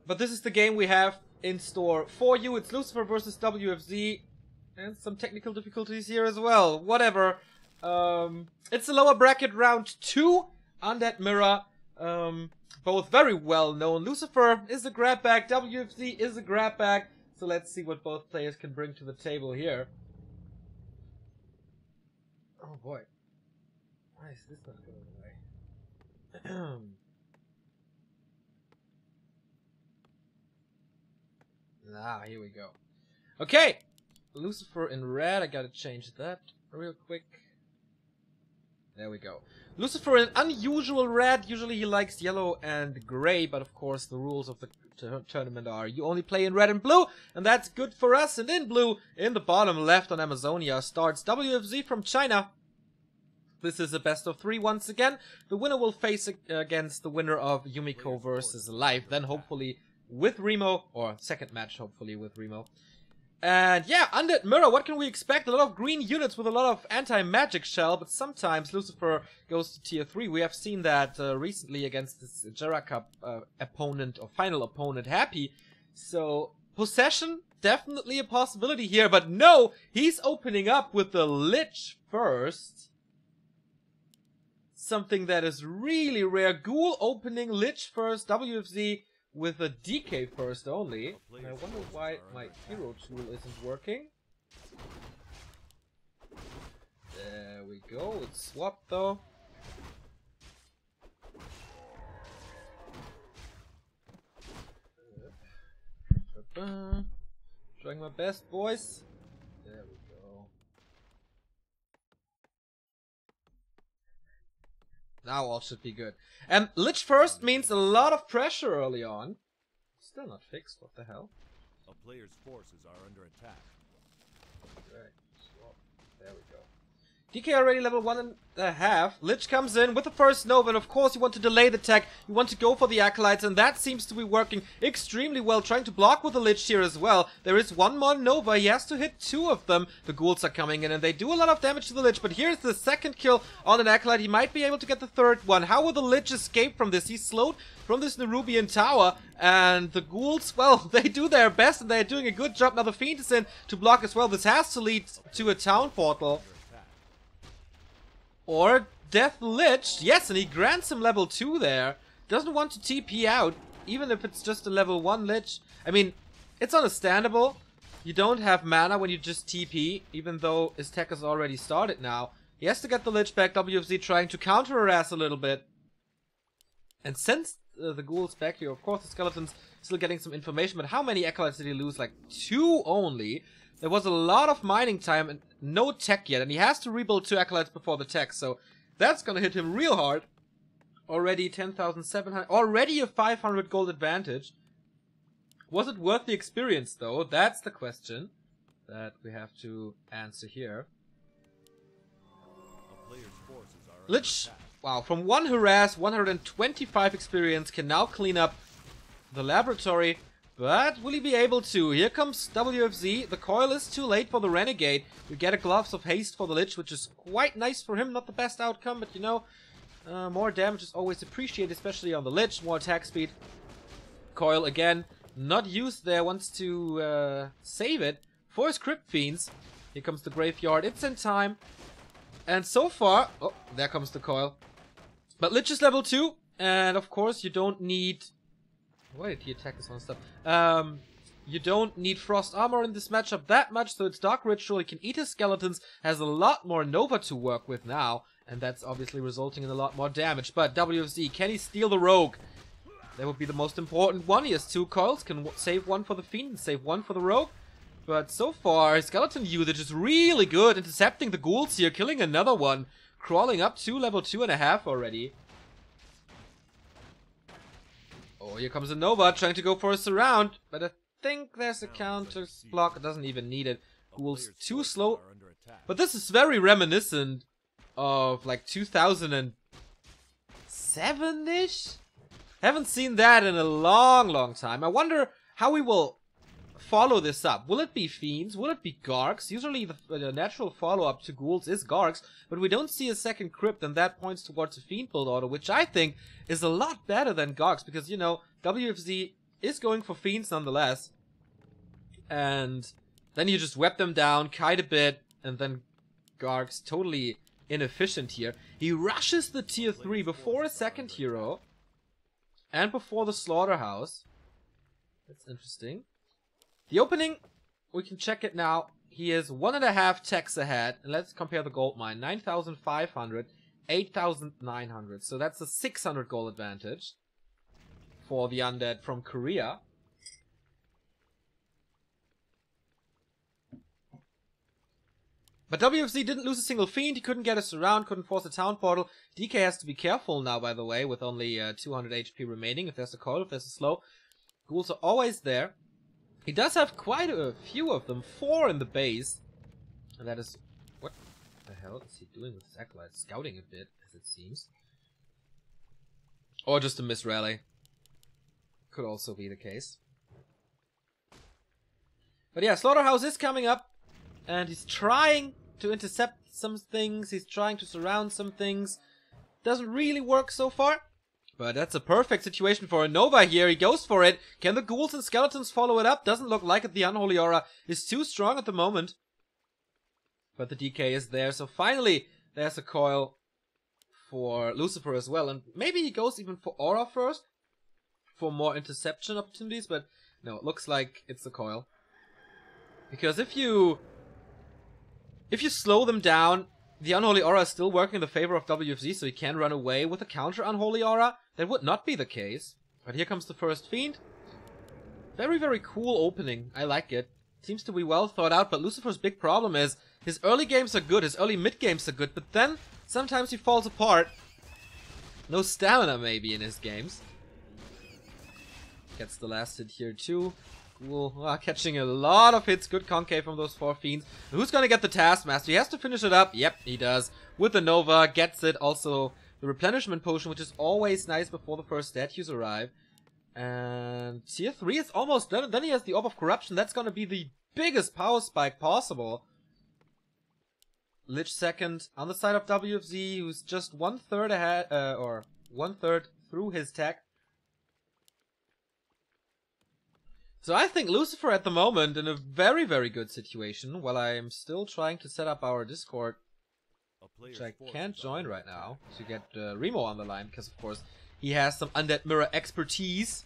But this is the game we have in store for you. It's Lucifer versus WFZ. And some technical difficulties here as well. Whatever. It's the lower bracket round 2. Undead Mirror. Both very well known. Lucifer is a grab bag. WFZ is a grab bag. So let's see what both players can bring to the table here. Oh boy. Why is this not going away? Here we go. Okay! Lucifer in red. I gotta change that real quick. There we go. Lucifer in unusual red. Usually he likes yellow and gray, but of course the rules of the tournament are you only play in red and blue, and that's good for us. And in blue, in the bottom left on Amazonia, starts WFZ from China. This is a best of 3 once again. The winner will face against the winner of Yumiko versus Life, then hopefully with Remo, or second match hopefully with Remo. And yeah, Undead Mirror, what can we expect? A lot of green units with a lot of anti-magic shell, but sometimes Lucifer goes to tier 3. We have seen that recently against this Jera Cup opponent, or final opponent, Happy. So, possession, definitely a possibility here, but no! He's opening up with the Lich first. Something that is really rare. Ghoul opening, Lich first, WFZ with a DK first only. And I wonder why my hero tool isn't working. There we go, it's swapped though. Trying my best, boys. There we go. Now all should be good. And Lich first means a lot of pressure early on. Still not fixed, what the hell? A player's forces are under attack. Right, swap. There we go. DK already level 1.5. Lich comes in with the first Nova, and of course you want to delay the tech, you want to go for the Acolytes, and that seems to be working extremely well, trying to block with the Lich here as well. There is one more Nova, he has to hit 2 of them. The Ghouls are coming in, and they do a lot of damage to the Lich, but here's the second kill on an Acolyte. He might be able to get the third one. How will the Lich escape from this? He's slowed from this Nerubian tower, and the Ghouls, well, they do their best, and they're doing a good job. Now the Fiend is in to block as well. This has to lead to a town portal. Or Death Lich. Yes, and he grants him level 2 there. Doesn't want to TP out, even if it's just a level 1 Lich. I mean, it's understandable. You don't have mana when you just TP, even though his tech has already started now. He has to get the Lich back. WFZ trying to counter-harass a little bit. And since the Ghouls back here, of course the Skeleton's still getting some information, but how many Acolytes did he lose? Like 2 only. There was a lot of mining time and no tech yet, and he has to rebuild 2 Acolytes before the tech, so that's gonna hit him real hard. Already 10,700, already a 500 gold advantage. Was it worth the experience though? That's the question that we have to answer here. Lich, wow, from 1 harass, 125 experience, can now clean up the laboratory. But will he be able to? Here comes WFZ. The coil is too late for the Renegade. We get a Gloves of Haste for the Lich, which is quite nice for him. Not the best outcome, but you know, more damage is always appreciated, especially on the Lich. More attack speed. Coil again, not used there. Wants to save it for his Crypt Fiends. Here comes the Graveyard. It's in time. And so far, oh, there comes the coil. But Lich is level 2, and of course you don't need... Why did he attack this one stuff? You don't need Frost Armor in this matchup that much, so it's Dark Ritual. He can eat his skeletons, has a lot more Nova to work with now, and that's obviously resulting in a lot more damage. But WFZ, can he steal the Rogue? That would be the most important one. He has 2 coils, can save 1 for the Fiend and save 1 for the Rogue. But so far, skeleton usage is really good, intercepting the Ghouls here, killing another one, crawling up to level 2.5 already. Oh, here comes a Nova, trying to go for a surround, but I think there's a counter block. It doesn't even need it. Ghouls too slow. But this is very reminiscent of like 2007-ish? Haven't seen that in a long time. I wonder how we will follow this up. Will it be Fiends? Will it be Gargs? Usually the natural follow-up to Ghouls is Gargs, but we don't see a second Crypt, and that points towards a Fiend build order, which I think is a lot better than Gargs, because, you know, WFZ is going for Fiends nonetheless. And then you just web them down, kite a bit, and then Garg's totally inefficient here. He rushes the tier 3 before a second hero. And before the slaughterhouse. That's interesting. The opening, we can check it now. He is 1.5 techs ahead. And let's compare the gold mine. 9,500, 8,900. So that's a 600 gold advantage for the undead from Korea. But WFZ didn't lose a single fiend. He couldn't get us around, couldn't force a town portal. DK has to be careful now, by the way, with only 200 HP remaining. If there's a coil, if there's a slow, ghouls are always there. He does have quite a few of them, 4 in the base. And that is... What the hell is he doing with his acolyte? Scouting a bit, as it seems. Or just a misrally. Could also be the case. But yeah, Slaughterhouse is coming up. And he's trying to intercept some things. He's trying to surround some things. Doesn't really work so far. But that's a perfect situation for a Nova here. He goes for it. Can the ghouls and skeletons follow it up? Doesn't look like it. The Unholy Aura is too strong at the moment. But the DK is there. So finally, there's a coil for Lucifer as well. And maybe he goes even for Aura first. For more interception opportunities. But no, it looks like it's the coil. Because if you slow them down, the Unholy Aura is still working in the favor of WFZ, so he can run away with a counter Unholy Aura. That would not be the case. But here comes the first Fiend. Very, very cool opening. I like it. Seems to be well thought out, but Lucifer's big problem is his early games are good, his early mid games are good, but then sometimes he falls apart. No stamina maybe in his games. Gets the last hit here too. Cool. Catching a lot of hits. Good concave from those 4 fiends. Who's gonna get the Taskmaster? He has to finish it up. Yep, he does. With the Nova. Gets it. Also, the replenishment potion, which is always nice before the first statues arrive. And tier 3 is almost done. Then he has the Orb of Corruption. That's gonna be the biggest power spike possible. Lich second on the side of WFZ, who's just 1/3 ahead, or 1/3 through his tech. So I think Lucifer at the moment in a very, very good situation, while I'm still trying to set up our Discord, which I can't join right now, to get Remo on the line, because of course he has some Undead Mirror expertise.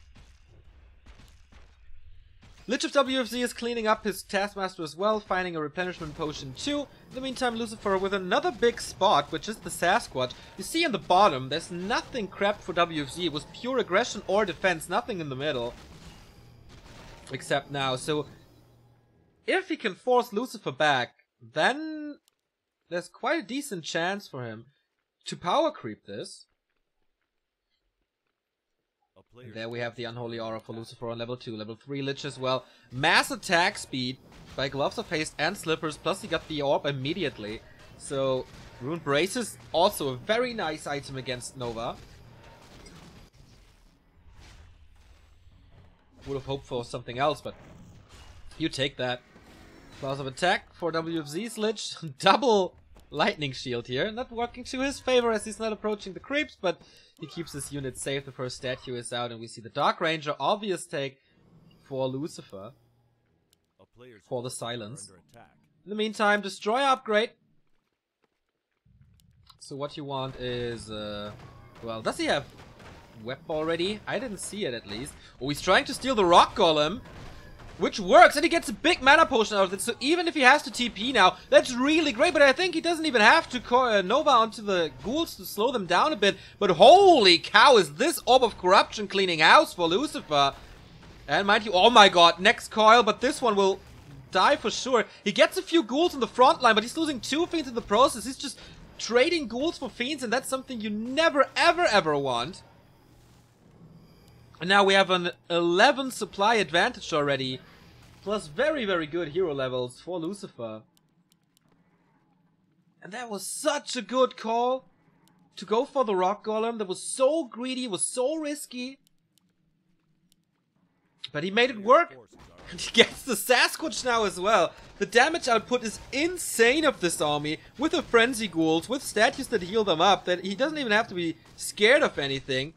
Lich of WFZ is cleaning up his Taskmaster as well, finding a replenishment potion too. In the meantime, Lucifer with another big spot, which is the Sasquatch. You see in the bottom, there's nothing crapped for WFZ. It was pure aggression or defense, nothing in the middle. Except now, so if he can force Lucifer back, then there's quite a decent chance for him to power creep this. And there we have the Unholy Aura for Lucifer on level 2, level 3 Lich as well. Mass attack speed by Gloves of Haste and Slippers, plus he got the Orb immediately. So Rune Braces, also a very nice item against Nova. Would have hoped for something else, but you take that. Claws of attack for WFZ's Lich. Double lightning shield here. Not working to his favor as he's not approaching the creeps, but he keeps his unit safe. The first statue is out, and we see the Dark Ranger. Obvious take for Lucifer. For the silence. In the meantime, Destroyer upgrade. So what you want is, well, does he have web already? I didn't see it at least. Oh, he's trying to steal the Rock Golem, which works, and he gets a big mana potion out of it. So even if he has to TP now, that's really great. But I think he doesn't even have to Nova onto the ghouls to slow them down a bit. But holy cow, is this Orb of Corruption cleaning house for Lucifer? And mind you, oh my god, next coil, but this one will die for sure. He gets a few ghouls in the front line, but he's losing 2 fiends in the process. He's just trading ghouls for fiends, and that's something you never, ever, ever want. And now we have an 11 supply advantage already. Plus very, very good hero levels for Lucifer. And that was such a good call. To go for the Rock Golem. That was so greedy, was so risky. But he made it work. And he gets the Sasquatch now as well. The damage output is insane of this army. With the Frenzy Ghouls, with statues that heal them up. That he doesn't even have to be scared of anything.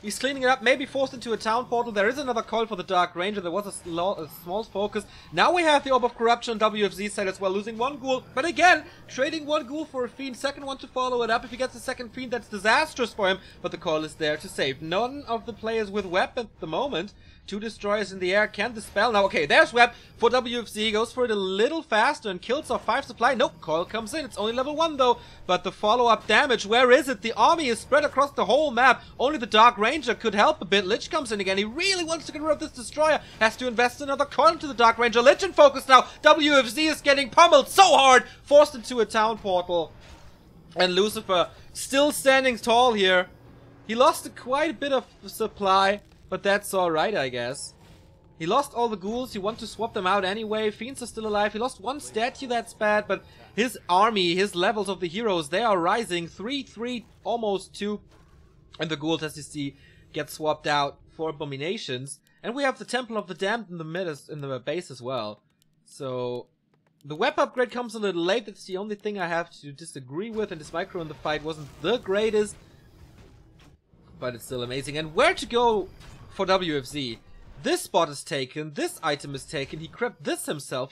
He's cleaning it up, maybe forced into a town portal. There is another coil for the Dark Ranger. There was a small focus. Now we have the Orb of Corruption on WFZ side as well, losing one ghoul. But again, trading one ghoul for a fiend, second one to follow it up. If he gets a second fiend, that's disastrous for him. But the coil is there to save. None of the players with Web at the moment. 2 destroyers in the air can dispel. Now, okay, there's Web for WFZ. Goes for it a little faster and kills off 5 supply. Nope, coil comes in. It's only level 1 though. But the follow-up damage, where is it? The army is spread across the whole map. Only the Dark Ranger could help a bit. Lich comes in again. He really wants to get rid of this destroyer. Has to invest another coil into the Dark Ranger. Lich in focus now. WFZ is getting pummeled so hard. Forced into a town portal. And Lucifer still standing tall here. He lost quite a bit of supply. But that's alright, I guess. He lost all the ghouls. You want to swap them out anyway. Fiends are still alive. He lost 1 statue. That's bad. But his army, his levels of the heroes, they are rising. 3, 3, almost 2. And the ghouls, as you see, get swapped out for abominations. And we have the Temple of the Damned in the base as well. So the web upgrade comes a little late. That's the only thing I have to disagree with. And this micro in the fight wasn't the greatest. But it's still amazing. And where to go for WFZ? This spot is taken, this item is taken, he crept this himself,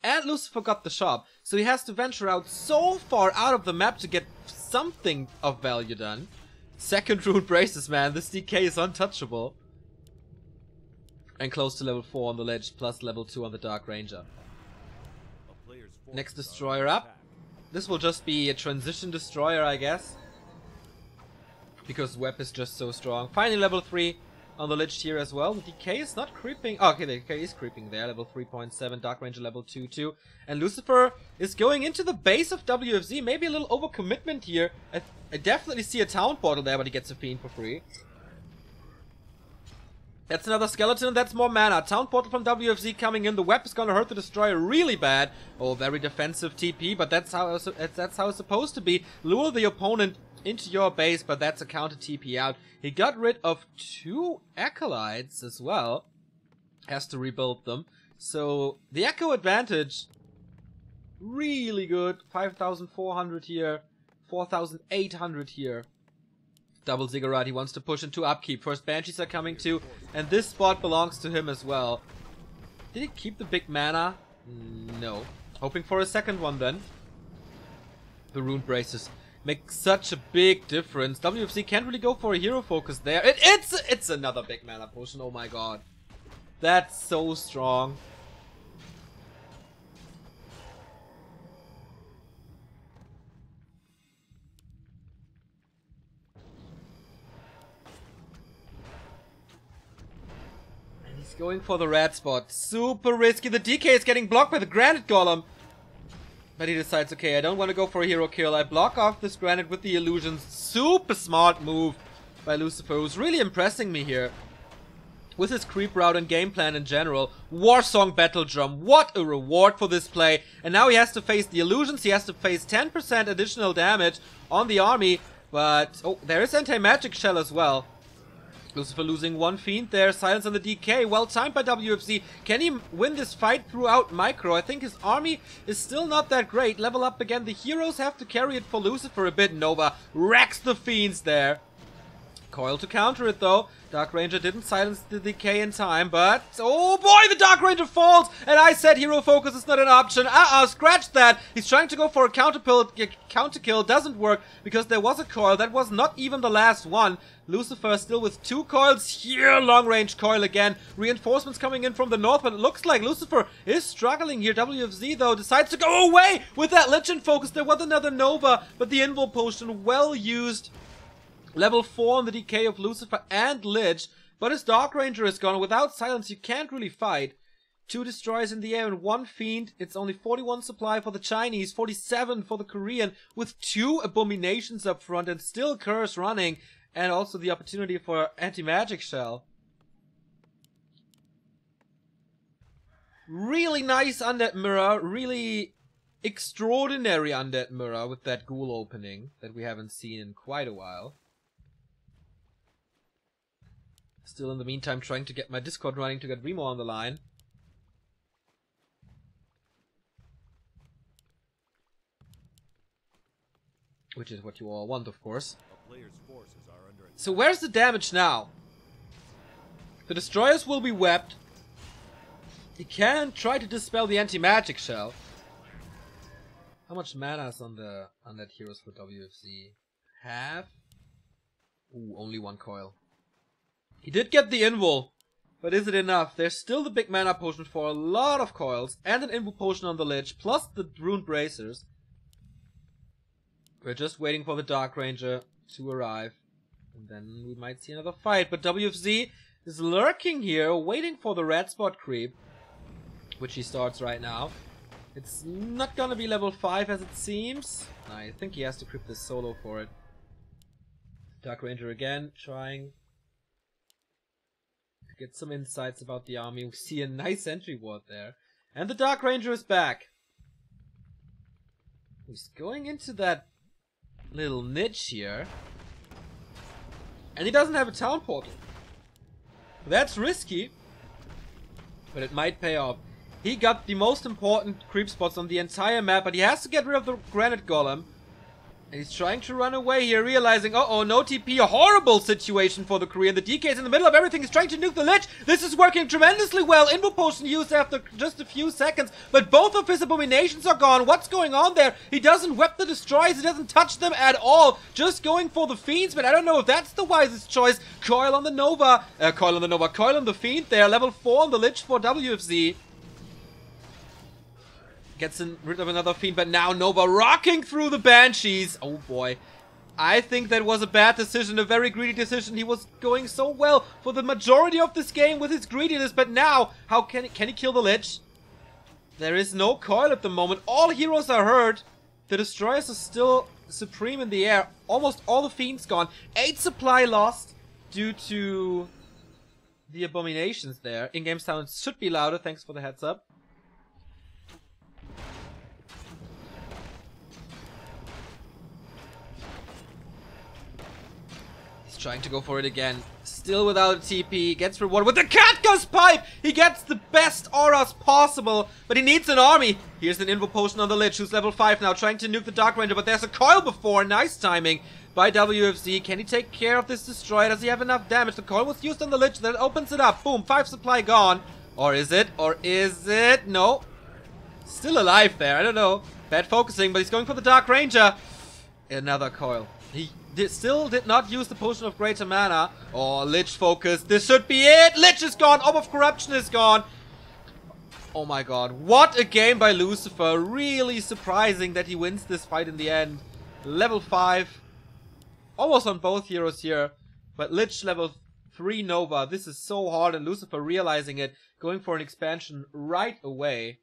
and Lucifer got the shop. So he has to venture out so far out of the map to get something of value done. Second rune braces, man, this DK is untouchable. And close to level 4 on the ledge, plus level 2 on the Dark Ranger. Next destroyer up. This will just be a transition destroyer, I guess. Because Web is just so strong. Finally level 3 on the Lich here as well. The DK is not creeping. Oh, okay, the DK is creeping there. Level 3.7, Dark Ranger level 2. And Lucifer is going into the base of WFZ. Maybe a little overcommitment here. I definitely see a town portal there, but he gets a fiend for free. That's another skeleton, and that's more mana. Town portal from WFZ coming in. The Web is gonna hurt the destroyer really bad. Oh, very defensive TP, but that's how it's supposed to be. Lure the opponent into your base, but that's a counter TP out. He got rid of 2 acolytes as well. Has to rebuild them. So the echo advantage, really good. 5,400 here, 4,800 here. Double Ziggurat, he wants to push into upkeep. First Banshees are coming too, and this spot belongs to him as well. Did he keep the big mana? No. Hoping for a second one then. The rune braces make such a big difference. WFC can't really go for a hero focus there. It's another big mana potion, oh my god. That's so strong. Going for the red spot. Super risky. The DK is getting blocked by the Granite Golem. But he decides, okay, I don't want to go for a hero kill. I block off this Granite with the illusions. Super smart move by Lucifer, who's really impressing me here. With his creep route and game plan in general. Warsong Battle Drum. What a reward for this play. And now he has to face the illusions. He has to face 10% additional damage on the army. But, oh, there is anti-magic shell as well. Lucifer losing 1 fiend there. Silence on the DK. Well timed by WFZ. Can he win this fight throughout micro? I think his army is still not that great. Level up again. The heroes have to carry it for Lucifer a bit. Nova wrecks the fiends there. Coil to counter it though. Dark Ranger didn't silence the DK in time, but oh boy, the Dark Ranger falls! And I said hero focus is not an option. Scratch that. He's trying to go for a counter kill. Doesn't work because there was a coil. That was not even the last one. Lucifer still with 2 coils here. Long range coil again. Reinforcements coming in from the north, but it looks like Lucifer is struggling here. WFZ though decides to go away with that Lich in focus. There was another Nova, but the Invul Potion well used. Level 4 on the DK of Lucifer and Lich, but his Dark Ranger is gone. Without silence, you can't really fight. 2 destroyers in the air and 1 fiend. It's only 41 supply for the Chinese, 47 for the Korean, with 2 abominations up front and still Curse running, and also the opportunity for anti-magic shell. Really nice undead mirror, really extraordinary undead mirror with that ghoul opening that we haven't seen in quite a while. Still in the meantime trying to get my Discord running to get Remo on the line. Which is what you all want, of course. A player's forces are under attack. So where's the damage now? The destroyers will be webbed. He can try to dispel the anti-magic shell. How much mana is on that Heroes for WFZ? Half? Ooh, only one coil. He did get the invul, but is it enough? There's still the big mana potion for a lot of coils, and an invul potion on the Lich, plus the Rune Bracers. We're just waiting for the Dark Ranger to arrive, and then we might see another fight. But WFZ is lurking here, waiting for the red spot creep, which he starts right now. It's not gonna be level 5 as it seems. I think he has to creep this solo for it. Dark Ranger again, trying to get some insights about the army. We see a nice entry ward there. And the Dark Ranger is back. He's going into that little niche here. And he doesn't have a town portal. That's risky, but it might pay off. He got the most important creep spots on the entire map, but he has to get rid of the Granite Golem. And he's trying to run away here, realizing, uh-oh, no TP, a horrible situation for the Korean. The DK is in the middle of everything, he's trying to nuke the Lich. This is working tremendously well. Invul potion used after just a few seconds, but both of his abominations are gone. What's going on there? He doesn't web the destroyers, he doesn't touch them at all. Just going for the Fiends, but I don't know if that's the wisest choice. Coil on the Nova, coil on the Fiend there, level 4 on the Lich for WFZ. Gets rid of another Fiend, but now Nova rocking through the Banshees. Oh boy. I think that was a bad decision, a very greedy decision. He was going so well for the majority of this game with his greediness, but now, how can he kill the Lich? There is no coil at the moment. All heroes are hurt. The destroyers are still supreme in the air. Almost all the Fiends gone. 8 supply lost due to the abominations there. In-game sound should be louder, thanks for the heads up. Trying to go for it again. Still without a TP. Gets rewarded with the Catgust Pipe! He gets the best auras possible, but he needs an army. Here's an invul potion on the Lich, who's level 5 now, trying to nuke the Dark Ranger, but there's a coil before. Nice timing by WFZ. Can he take care of this destroyer? Does he have enough damage? The coil was used on the Lich, then it opens it up. Boom, 5 supply gone. Or is it? Or is it? No. Still alive there, I don't know. Bad focusing, but he's going for the Dark Ranger. Another coil. He still did not use the potion of greater mana. Oh, Lich focus. This should be it. Lich is gone. Orb of Corruption is gone. Oh my god. What a game by Lucifer. Really surprising that he wins this fight in the end. Level 5. Almost on both heroes here. But Lich level 3 Nova. This is so hard, and Lucifer realizing it. Going for an expansion right away.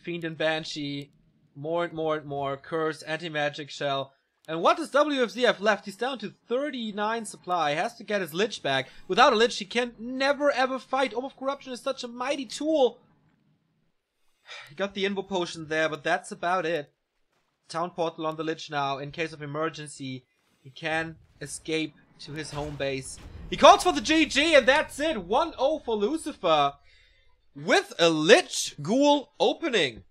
Fiend and Banshee. More and more and more. Curse, anti-magic shell. And what does WFZ have left? He's down to 39 supply. Has to get his Lich back. Without a Lich, he can never ever fight. Orb of Corruption is such a mighty tool. He got the Invul Potion there, but that's about it. Town Portal on the Lich now. In case of emergency, he can escape to his home base. He calls for the GG, and that's it. 1-0 for Lucifer. With a Lich Ghoul opening.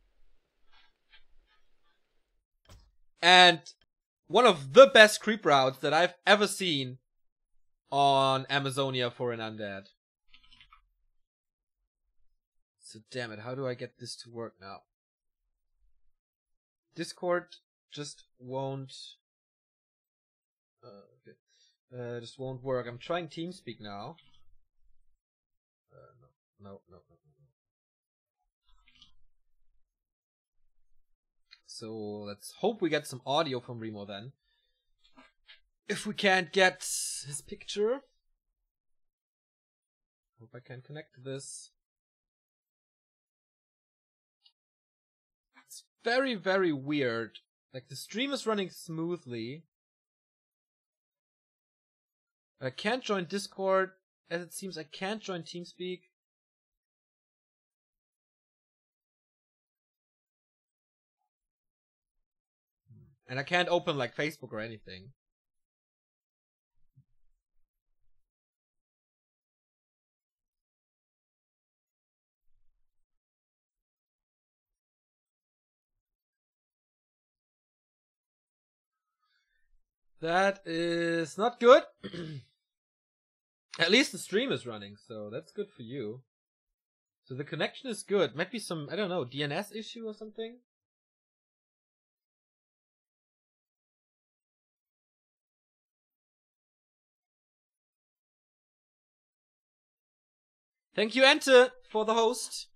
And one of the best creep routes that I've ever seen on Amazonia for an undead. So damn it, how do I get this to work now? Discord just won't... just won't work. I'm trying TeamSpeak now. No. So let's hope we get some audio from Remo then. If we can't get his picture. Hope I can connect to this. It's very, very weird. Like, the stream is running smoothly. I can't join Discord, as it seems I can't join TeamSpeak. And I can't open like Facebook or anything. That is not good. At least the stream is running, so that's good for you. So the connection is good. Might be some, I don't know, DNS issue or something? Thank you, Ente, for the host.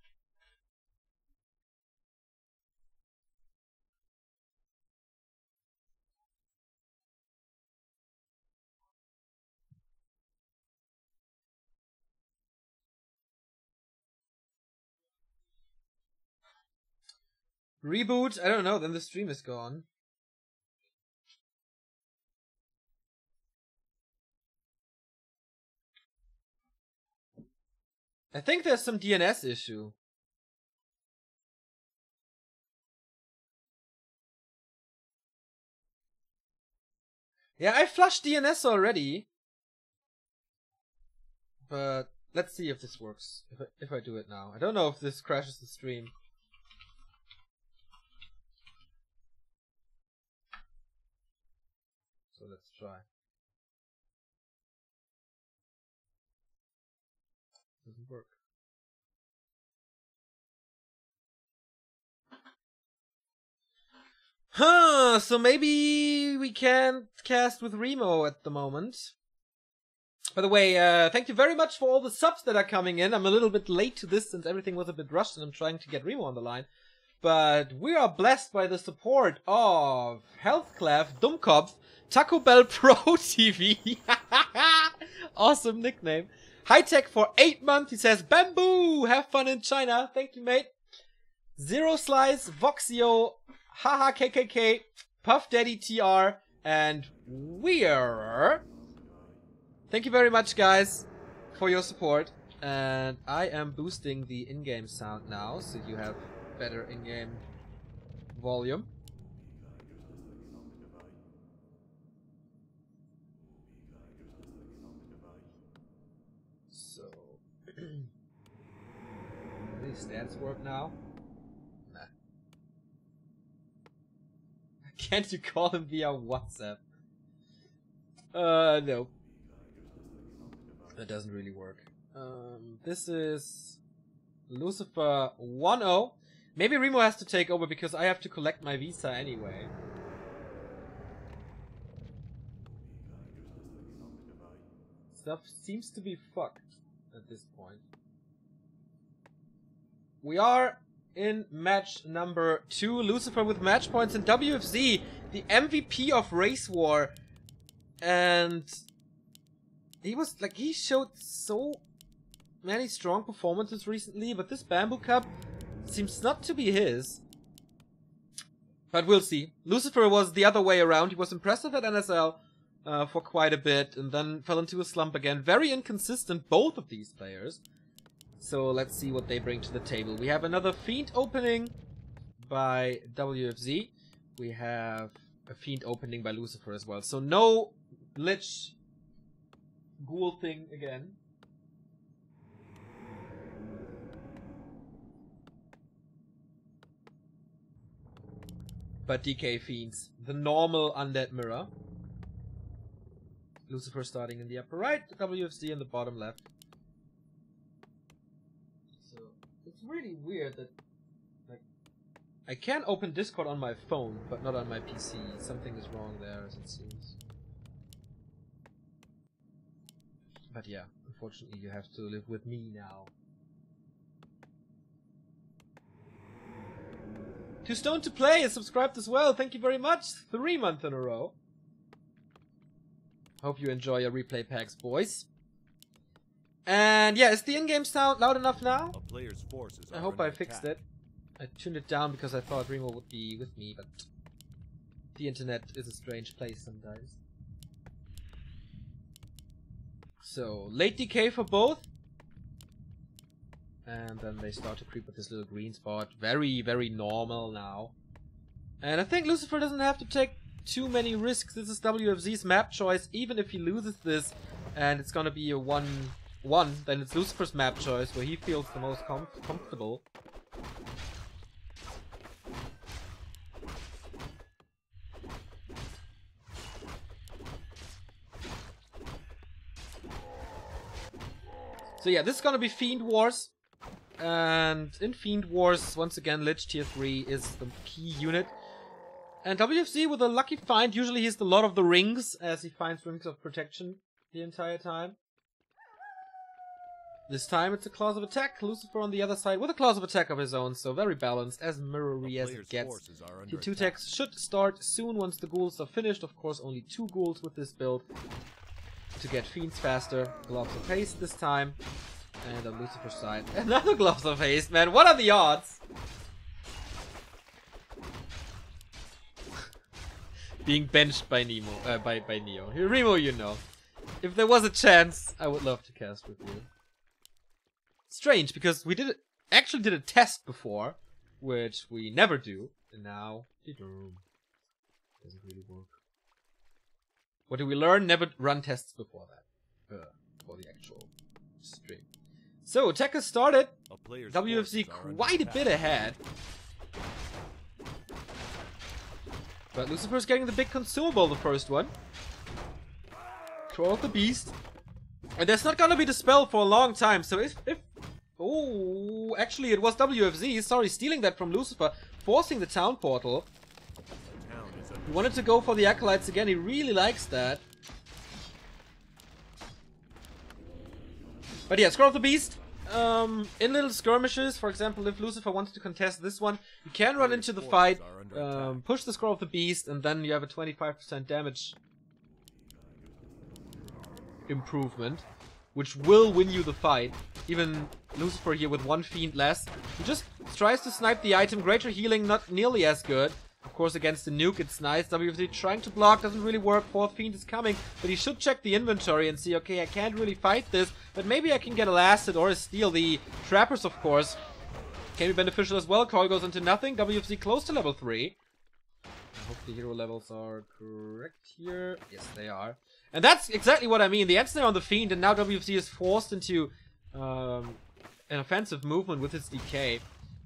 Reboot? I don't know, then the stream is gone. I think there's some DNS issue. Yeah, I flushed DNS already. But let's see if this works. If I do it now. I don't know if this crashes the stream. So let's try. Doesn't work. Huh, so maybe we can't cast with Remo at the moment. By the way, thank you very much for all the subs that are coming in. I'm a little bit late to this since everything was a bit rushed and I'm trying to get Remo on the line. But we are blessed by the support of Healthclav, Dummkopf, Taco Bell Pro TV. Awesome nickname. High Tech for 8 months. He says, Bamboo! Have fun in China. Thank you, mate. Zero Slice, Voxio, Haha KKK, Puff Daddy TR, and Weir. Thank you very much, guys, for your support. And I am boosting the in-game sound now, so you have better in-game volume. So, these stats work now? Nah. Can't you call him via WhatsApp? No. That doesn't really work. This is Lucifer 1-0. Maybe Remo has to take over because I have to collect my visa anyway. Stuff seems to be fucked at this point. We are in match number 2. Lucifer with match points in WFZ, the MVP of Race War. And he was like, he showed so many strong performances recently, but this Bamboo Cup seems not to be his. But we'll see. Lucifer was the other way around. He was impressive at NSL for quite a bit and then fell into a slump again. Very inconsistent, both of these players. So let's see what they bring to the table. We have another Fiend opening by WFZ. We have a Fiend opening by Lucifer as well. So no Lich Ghoul thing again. But DK Fiends. The normal Undead Mirror. Lucifer starting in the upper right, WFZ in the bottom left. So it's really weird that like I can open Discord on my phone, but not on my PC. Something is wrong there, as it seems. But yeah, unfortunately you have to live with me now. Too Stone to Play is subscribed as well. Thank you very much. 3 months in a row. Hope you enjoy your replay packs, boys. And yeah, is the in-game sound loud enough now? A player's forces I hope I fixed it. I tuned it down because I thought Remo would be with me, but the internet is a strange place sometimes. So, late decay for both. And then they start to creep with this little green spot. Very, very normal now. And I think Lucifer doesn't have to take too many risks. This is WFZ's map choice. Even if he loses this and it's gonna be a 1-1, then it's Lucifer's map choice where he feels the most comfortable. So yeah, this is gonna be Fiend Wars. And in Fiend Wars, once again, Lich tier 3 is the key unit. And WFZ with a lucky find, usually he's the Lord of the Rings, as he finds rings of protection the entire time. This time it's a clause of attack, Lucifer on the other side with a clause of attack of his own, so very balanced, as mirror-y as it gets. Tier 2 techs should start soon once the ghouls are finished, of course only 2 ghouls with this build. To get fiends faster, gloves of haste this time. And on Lucifer's side, another gloves of haste, man, what are the odds? Being benched by Nemo, by Neo. Remo, you know. If there was a chance, I would love to cast with you. Strange, because we actually did a test before, which we never do, and now it doesn't really work. What did we learn? Never run tests before that, for the actual stream. So attack has started. WFZ quite a bit ahead. But Lucifer's getting the big consumable, the first one. Throw out the beast. And there's not gonna be the spell for a long time, so if oh, actually it was WFZ, sorry, stealing that from Lucifer, forcing the town portal. He wanted to go for the acolytes again, he really likes that. But yeah, Scroll of the Beast. In little skirmishes, for example, if Lucifer wanted to contest this one, you can run into the fight, push the Scroll of the Beast, and then you have a 25% damage improvement, which will win you the fight. Even Lucifer here with 1 fiend less. He just tries to snipe the item. Greater healing, not nearly as good. Of course, against the nuke, it's nice. WFZ trying to block, doesn't really work. 4th fiend is coming, but he should check the inventory and see, okay, I can't really fight this, but maybe I can get a lasted or a steal. The trappers, of course, can be beneficial as well. Coil goes into nothing. WFZ close to level 3. I hope the hero levels are correct here. Yes, they are. And that's exactly what I mean. The ensnare on the fiend, and now WFZ is forced into an offensive movement with his DK.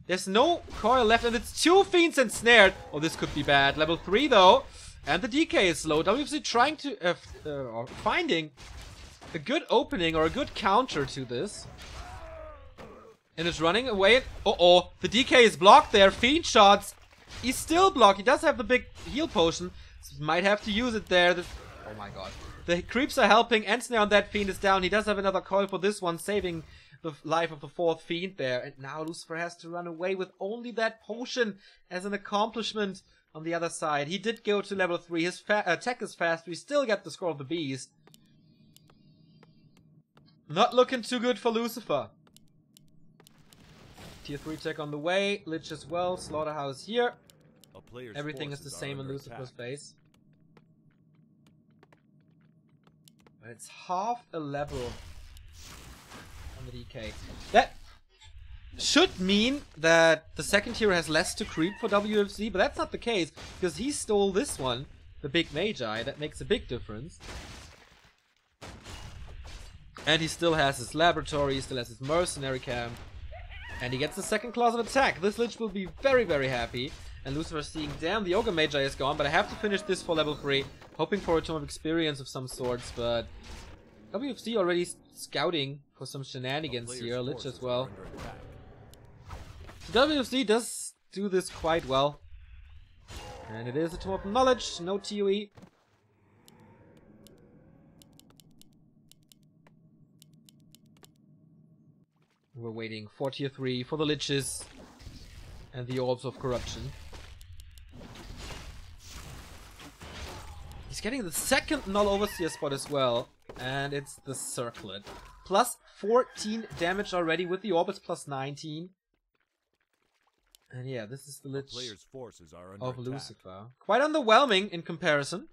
There's no coil left, and it's 2 fiends ensnared. Oh, this could be bad. Level 3, though. And the DK is low. WFZ trying to, or finding a good opening or a good counter to this. And it's running away. Uh-oh. The DK is blocked there. Fiend shots. He's still blocked. He does have the big heal potion. So he might have to use it there. Oh my god. The creeps are helping. Ensnare on that fiend is down. He does have another coil for this one, saving the life of the 4th fiend there. And now Lucifer has to run away with only that potion as an accomplishment on the other side. He did go to level 3. His attack is faster. He still got the Scroll of the Beast. Not looking too good for Lucifer. Tier 3 tech on the way. Lich as well. Slaughterhouse here. Everything is the same on Lucifer's base. But it's half a level on the DK. That should mean that the second hero has less to creep for WFZ, but that's not the case, because he stole this one, the big Magi. That makes a big difference. And he still has his laboratory, he still has his mercenary camp. And he gets the second clause of attack. This Lich will be very, very happy. And Lucifer seeing, damn, the Ogre Magi is gone, but I have to finish this for level 3. Hoping for a Tome of Experience of some sorts, but WFZ already scouting for some shenanigans here. Lich as well. So WFZ does do this quite well. And it is a Tome of Knowledge, no ToE. We're waiting for tier 3 for the Liches and the Orbs of Corruption. He's getting the second Null Overseer spot as well, and it's the Circlet. Plus 14 damage already with the Orbs, plus 19. And yeah, this is the Lich of Lucifer. Quite underwhelming in comparison.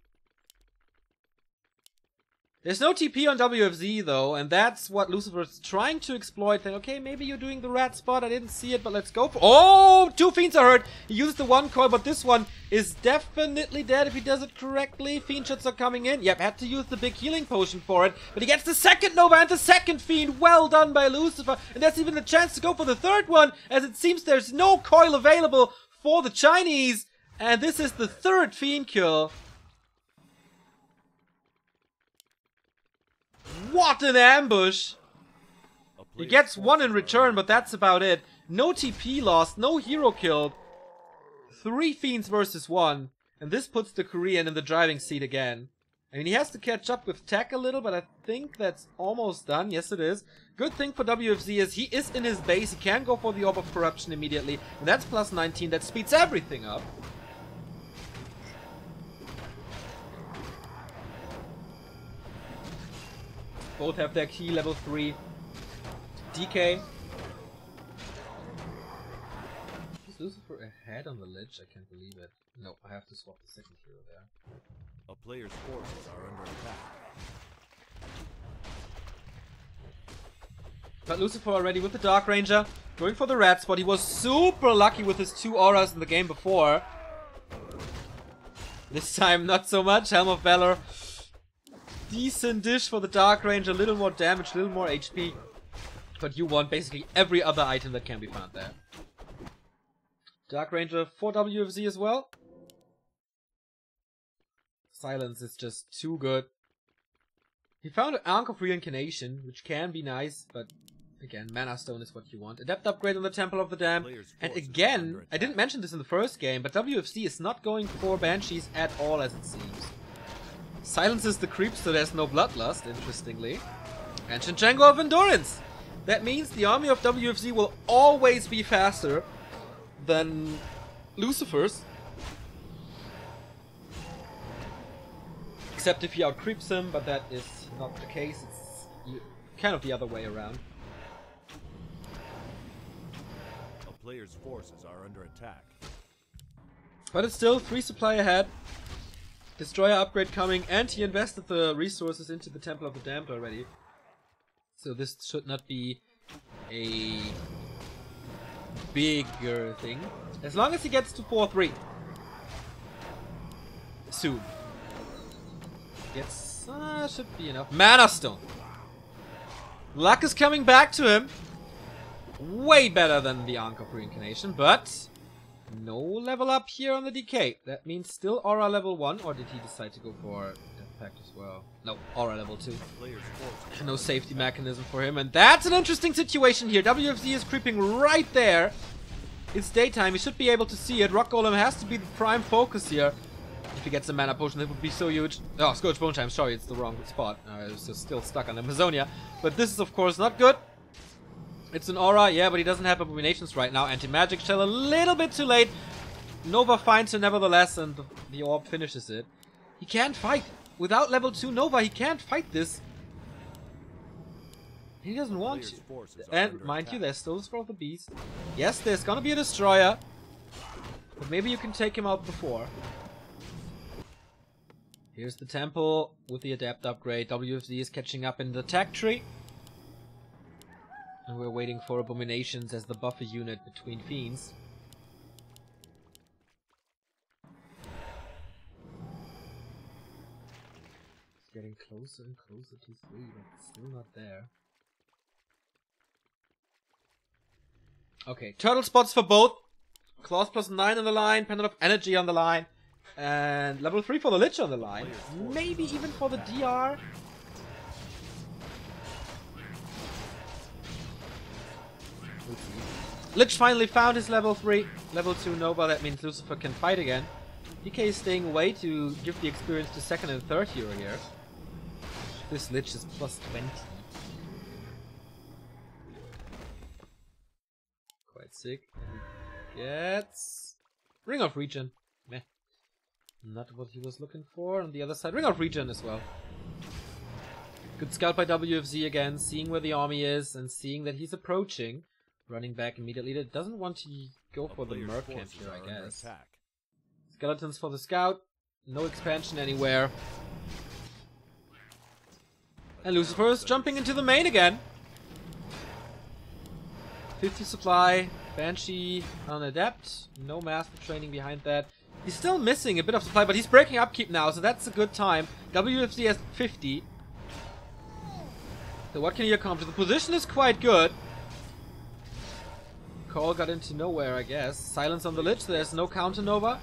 There's no TP on WFZ though, and that's what Lucifer's trying to exploit. Then, okay, maybe you're doing the rat spot, I didn't see it, but let's go for— oh! 2 fiends are hurt! He uses the 1 coil, but this one is definitely dead if he does it correctly. Fiend shots are coming in. Yep, had to use the big healing potion for it, but he gets the second Nova and the second fiend. Well done by Lucifer, and that's even the chance to go for the third one, as it seems there's no coil available for the Chinese, and this is the 3rd fiend kill. What an ambush! He gets one in return, but that's about it. No TP lost, no hero killed. 3 Fiends versus 1. And this puts the Korean in the driving seat again. I mean, he has to catch up with tech a little, but I think that's almost done. Yes, it is. Good thing for WFZ is he is in his base. He can go for the Orb of Corruption immediately. And that's plus 19. That speeds everything up. Both have their key level 3. DK. Is Lucifer ahead on the Lich? I can't believe it. No, I have to swap the second hero there. A player's forces are under attack. But Lucifer already with the Dark Ranger, going for the red spot. He was super lucky with his 2 auras in the game before. This time not so much. Helm of Valor. Decent dish for the Dark Ranger. A little more damage, a little more HP. But you want basically every other item that can be found there. Dark Ranger for WFZ as well. Silence is just too good. He found an Ankh of Reincarnation, which can be nice, but again, Mana Stone is what you want. Adept upgrade on the Temple of the Damned. And again, I didn't mention this in the first game, but WFC is not going for Banshees at all, as it seems. Silences the creep, so there's no Bloodlust, interestingly. Ancient Django of Endurance! That means the army of WFC will always be faster than Lucifer's. Except if he outcreeps him, but that is not the case. It's kind of the other way around. A player's forces are under attack. But it's still 3 supply ahead. Destroyer upgrade coming, and he invested the resources into the Temple of the Damned already. So this should not be a bigger thing. As long as he gets to 4-3. Soon. Yes, should be enough. Mana Stone. Luck is coming back to him. Way better than the Ankh of Reincarnation, but no level up here on the DK. That means still Aura level 1, or did he decide to go for Death Pact as well? No, Aura level 2. No safety mechanism for him, and that's an interesting situation here. WFZ is creeping right there. It's daytime, he should be able to see it. Rock Golem has to be the prime focus here. If he gets a mana potion, it would be so huge. Oh, Scourge Bone Time, sorry, it's the wrong spot. I was just still stuck on Amazonia. But this is, of course, not good. It's an aura, yeah, but he doesn't have abominations right now. Anti-magic shell a little bit too late. Nova finds her nevertheless, and the orb finishes it. He can't fight. Without level 2 Nova, he can't fight this. He doesn't want to. And mind you, there's still the Scroll of the Beast. Yes, there's gonna be a destroyer. But maybe you can take him out before. Here's the temple with the Adept upgrade. WFZ is catching up in the tech tree. And we're waiting for Abominations as the buffer unit between Fiends. It's getting closer and closer to 3, but it's still not there. Okay, turtle spots for both. Claws plus 9 on the line, Pendant of Energy on the line. And level 3 for the Lich on the line. Maybe even for the DR. Lich finally found his level 3. Level 2 Nova, that means Lucifer can fight again. DK is staying away to give the experience to second and third hero here. This Lich is plus 20. Quite sick. Gets Ring of Regen. Meh. Not what he was looking for. On the other side, Ring of Regen as well. Good scout by WFZ again, seeing where the army is and seeing that he's approaching. Running back immediately. It doesn't want to go for the Merc camp here, I guess. Skeletons for the scout. No expansion anywhere. And Lucifer is jumping into the main again. 50 supply. Banshee on Adept. No Master Training behind that. He's still missing a bit of supply, but he's breaking upkeep now, so that's a good time. WFZ has 50. So what can he accomplish? The position is quite good. Call got into nowhere, I guess. Silence on the Lich, there's no counter Nova.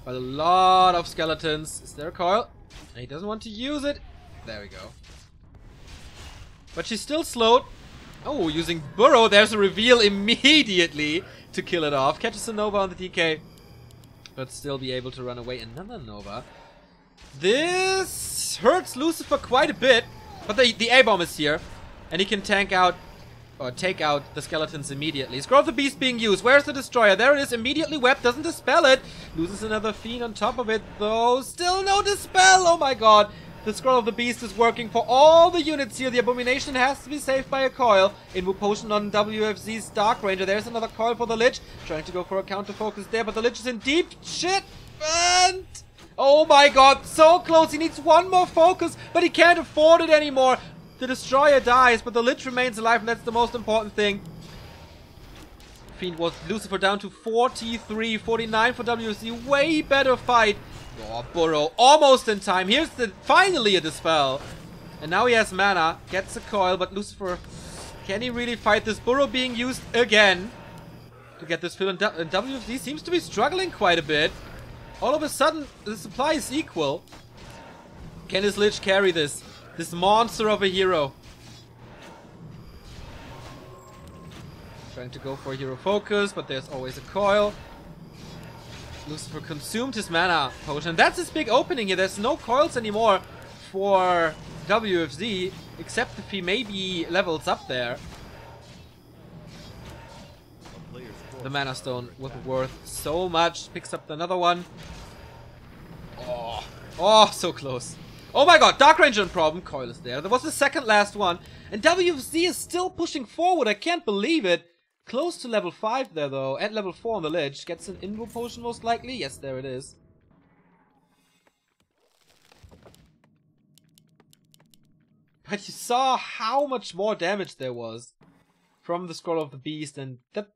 But a lot of skeletons. Is there a coil? And he doesn't want to use it. There we go. But she's still slowed. Oh, using Burrow. There's a reveal immediately to kill it off. Catches a Nova on the DK. But still be able to run away. Another Nova. This hurts Lucifer quite a bit. But the A-bomb is here. And he can tank out, or take out the skeletons immediately. Scroll of the Beast being used. Where's the Destroyer? There it is. Immediately wept. Doesn't dispel it. Loses another Fiend on top of it, though. Still no dispel. Oh my god. The Scroll of the Beast is working for all the units here. The Abomination has to be saved by a coil. Invo Potion on WFZ's Dark Ranger. There's another coil for the Lich. Trying to go for a counter focus there, but the Lich is in deep shit. And oh my god, so close. He needs one more focus, but he can't afford it anymore. The Destroyer dies, but the Lich remains alive, and that's the most important thing. Fiend was Lucifer down to 43, 49 for WFZ. Way better fight. Oh, Burrow almost in time. Here's finally a dispel. And now he has mana. Gets a coil, but Lucifer, can he really fight this? Burrow being used again to get this fill. And WFZ seems to be struggling quite a bit. All of a sudden, the supply is equal. Can his Lich carry this? This monster of a hero. Trying to go for a hero focus, but there's always a coil. Lucifer consumed his mana potion. That's his big opening here. There's no coils anymore for WFZ, except if he maybe levels up there. The Mana Stone was worth so much. Picks up another one. Oh, so close. Oh my god, Dark Ranger and problem. Coil is there. There was the second last one. And WFZ is still pushing forward. I can't believe it. Close to level 5 there though. And level 4 on the Lich. Gets an Invo Potion most likely. Yes, there it is. But you saw how much more damage there was from the Scroll of the Beast. And that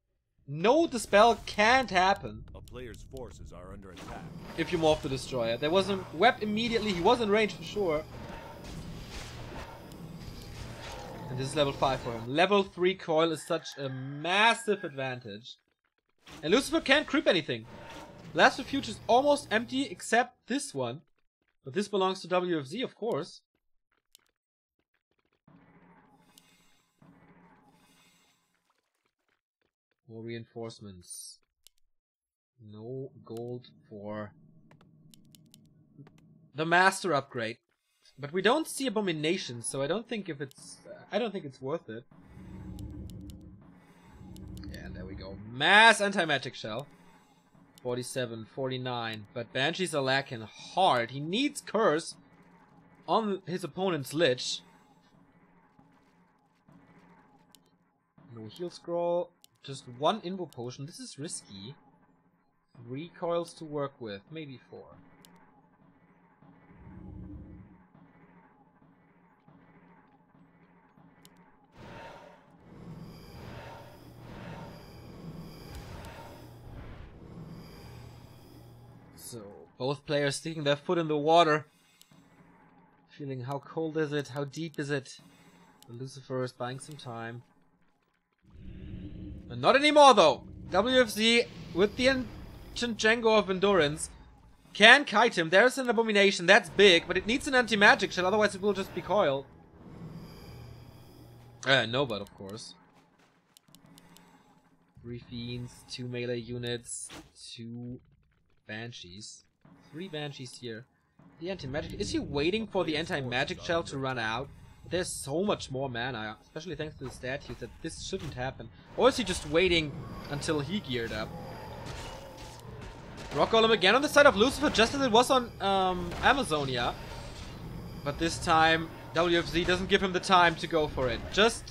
no dispel can't happen. A player's forces are under attack. If you morph the Destroyer. There was a web immediately. He was in range for sure. And this is level 5 for him. Level 3 coil is such a massive advantage. And Lucifer can't creep anything. Last Refuge is almost empty except this one. But this belongs to WFZ, of course. More reinforcements. No gold for the Master upgrade. But we don't see Abomination, so I don't think it's worth it. Yeah, there we go. Mass Anti-Magic Shell. 47, 49. But Banshees are lacking hard. He needs Curse on his opponent's Lich. No Heal Scroll. Just one Invo Potion. This is risky. 3 coils to work with. Maybe 4. So, both players sticking their foot in the water. Feeling how cold is it? How deep is it? The Lucifer is buying some time. And not anymore though! WFZ, with the ancient Django of Endurance, can kite him. There's an Abomination, that's big, but it needs an anti-magic shell, otherwise it will just be coil. No, but of course. 3 Fiends, 2 melee units, 2 Banshees. 3 Banshees here. The anti-magic... Is he waiting for the anti-magic shell to run out? There's so much more mana, especially thanks to the statues, that this shouldn't happen. Or is he just waiting until he geared up? Rock Golem again on the side of Lucifer, just as it was on Amazonia. But this time, WFZ doesn't give him the time to go for it. Just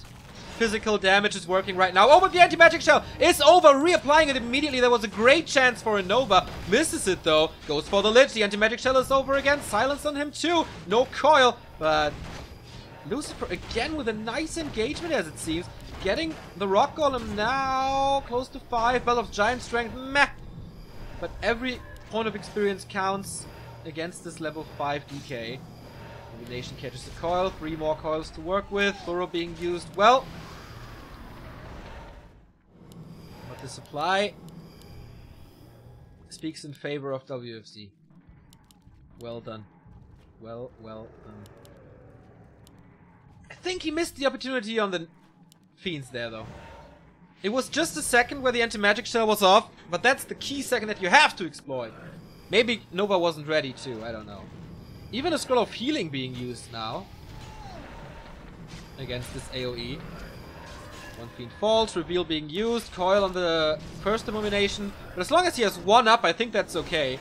physical damage is working right now. Oh, but the anti-magic shell is over. Reapplying it immediately. There was a great chance for a Nova. Misses it though. Goes for the Lich. The anti-magic shell is over again. Silence on him too. No coil. But Lucifer again with a nice engagement as it seems. Getting the Rock Golem now close to 5. Bell of Giant Strength. Meh. But every point of experience counts against this level 5 DK. Nation catches the coil. 3 more coils to work with. Burrow being used well. But the supply speaks in favor of WFZ. Well done. Well done. I think he missed the opportunity on the Fiends there, though. It was just a second where the anti-magic shell was off, but that's the key second that you have to exploit. Maybe Nova wasn't ready too, I don't know. Even a Scroll of Healing being used now. Against this AoE. One Fiend falls, Reveal being used, Coil on the first Illumination. But as long as he has one up, I think that's okay.